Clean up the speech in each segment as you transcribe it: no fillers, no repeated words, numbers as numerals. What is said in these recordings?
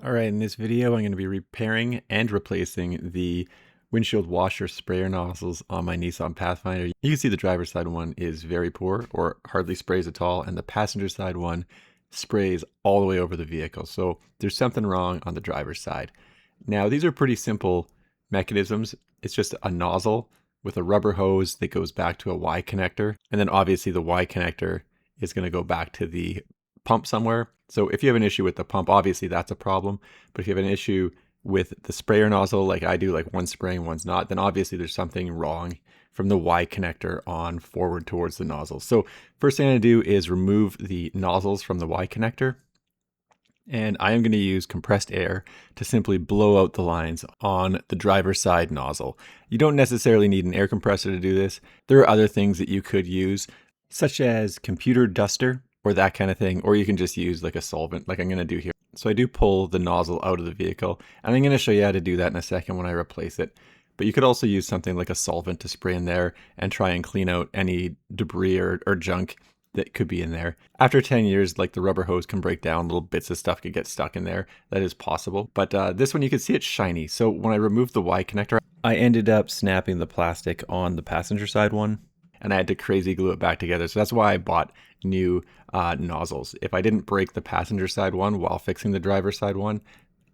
All right, in this video, I'm going to be repairing and replacing the windshield washer sprayer nozzles on my Nissan Pathfinder. You can see the driver's side one is very poor or hardly sprays at all, and the passenger side one sprays all the way over the vehicle. So there's something wrong on the driver's side. Now, these are pretty simple mechanisms. It's just a nozzle with a rubber hose that goes back to a Y connector. And then obviously the Y connector is going to go back to the pump somewhere. So if you have an issue with the pump, obviously that's a problem. But if you have an issue with the sprayer nozzle, like I do, like one's spraying, one's not, then obviously there's something wrong from the Y connector on forward towards the nozzle. So first thing I'm going to do is remove the nozzles from the Y connector. And I am going to use compressed air to simply blow out the lines on the driver's side nozzle. You don't necessarily need an air compressor to do this. There are other things that you could use, such as computer duster or that kind of thing, or you can just use like a solvent like I'm going to do here. So I do pull the nozzle out of the vehicle, and I'm going to show you how to do that in a second when I replace it. But you could also use something like a solvent to spray in there and try and clean out any debris or junk that could be in there. After 10 years, like the rubber hose can break down, little bits of stuff could get stuck in there. That is possible. But this one, you can see it's shiny. So when I removed the Y connector, I ended up snapping the plastic on the passenger side one, and I had to crazy glue it back together. So that's why I bought new nozzles. If I didn't break the passenger side one while fixing the driver's side one,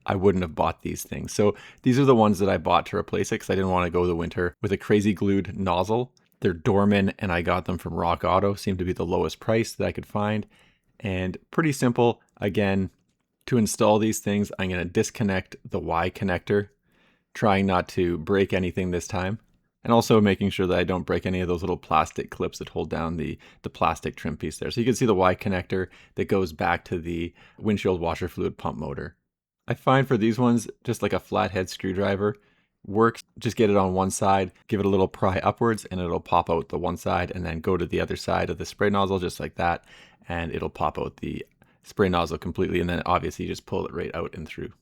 I wouldn't have bought these things. So these are the ones that I bought to replace it because I didn't want to go the winter with a crazy glued nozzle. They're Dorman, and I got them from Rock Auto. Seemed to be the lowest price that I could find. And pretty simple. Again, to install these things, I'm going to disconnect the Y connector, trying not to break anything this time. And also making sure that I don't break any of those little plastic clips that hold down the plastic trim piece there. So you can see the Y connector that goes back to the windshield washer fluid pump motor. I find for these ones, just like a flathead screwdriver works. Just get it on one side, give it a little pry upwards, and it'll pop out the one side, and then go to the other side of the spray nozzle just like that, and it'll pop out the spray nozzle completely, and then obviously you just pull it right out and through.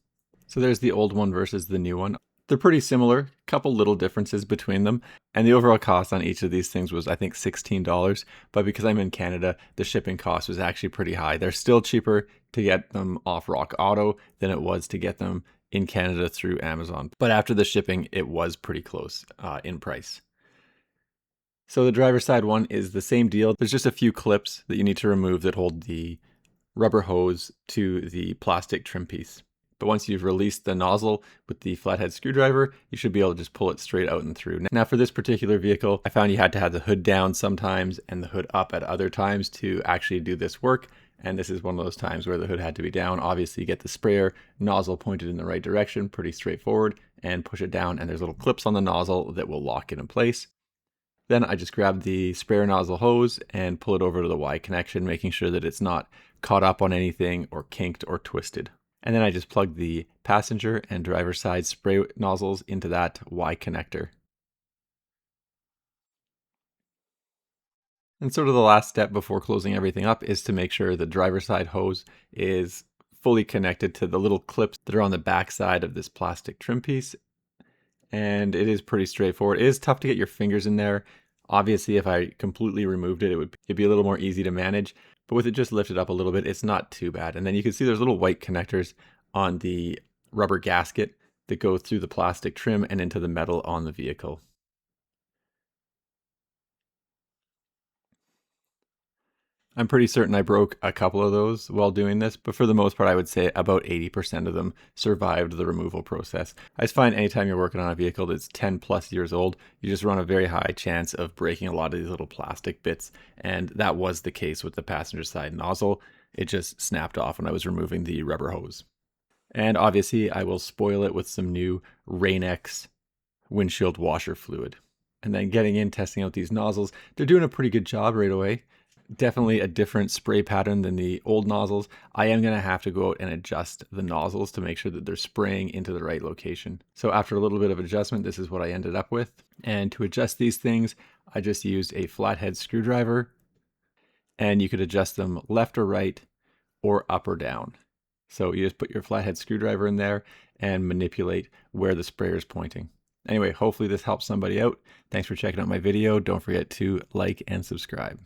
So there's the old one versus the new one. They're pretty similar, couple little differences between them, and the overall cost on each of these things was I think $16, but because I'm in Canada, the shipping cost was actually pretty high. They're still cheaper to get them off Rock Auto than it was to get them in Canada through Amazon. But after the shipping, it was pretty close in price. So the driver's side one is the same deal. There's just a few clips that you need to remove that hold the rubber hose to the plastic trim piece. But once you've released the nozzle with the flathead screwdriver, you should be able to just pull it straight out and through. Now for this particular vehicle, I found you had to have the hood down sometimes and the hood up at other times to actually do this work. And this is one of those times where the hood had to be down. Obviously, you get the sprayer nozzle pointed in the right direction, pretty straightforward, and push it down. And there's little clips on the nozzle that will lock it in place. Then I just grab the sprayer nozzle hose and pull it over to the Y connection, making sure that it's not caught up on anything or kinked or twisted. And then I just plug the passenger and driver side spray nozzles into that Y connector. And sort of the last step before closing everything up is to make sure the driver's side hose is fully connected to the little clips that are on the back side of this plastic trim piece. And it is pretty straightforward. It is tough to get your fingers in there. Obviously, if I completely removed it, it'd be a little more easy to manage. But with it just lifted up a little bit, it's not too bad. And then you can see there's little white connectors on the rubber gasket that go through the plastic trim and into the metal on the vehicle. I'm pretty certain I broke a couple of those while doing this, but for the most part, I would say about 80% of them survived the removal process. I just find anytime you're working on a vehicle that's 10 plus years old, you just run a very high chance of breaking a lot of these little plastic bits, and that was the case with the passenger side nozzle. It just snapped off when I was removing the rubber hose. And obviously, I will spoil it with some new Rain-X windshield washer fluid. And then getting in, testing out these nozzles, they're doing a pretty good job right away. Definitely a different spray pattern than the old nozzles. I am going to have to go out and adjust the nozzles to make sure that they're spraying into the right location. So after a little bit of adjustment, this is what I ended up with. And to adjust these things, I just used a flathead screwdriver, and you could adjust them left or right or up or down. So you just put your flathead screwdriver in there and manipulate where the sprayer is pointing. Anyway, hopefully this helps somebody out. Thanks for checking out my video. Don't forget to like and subscribe.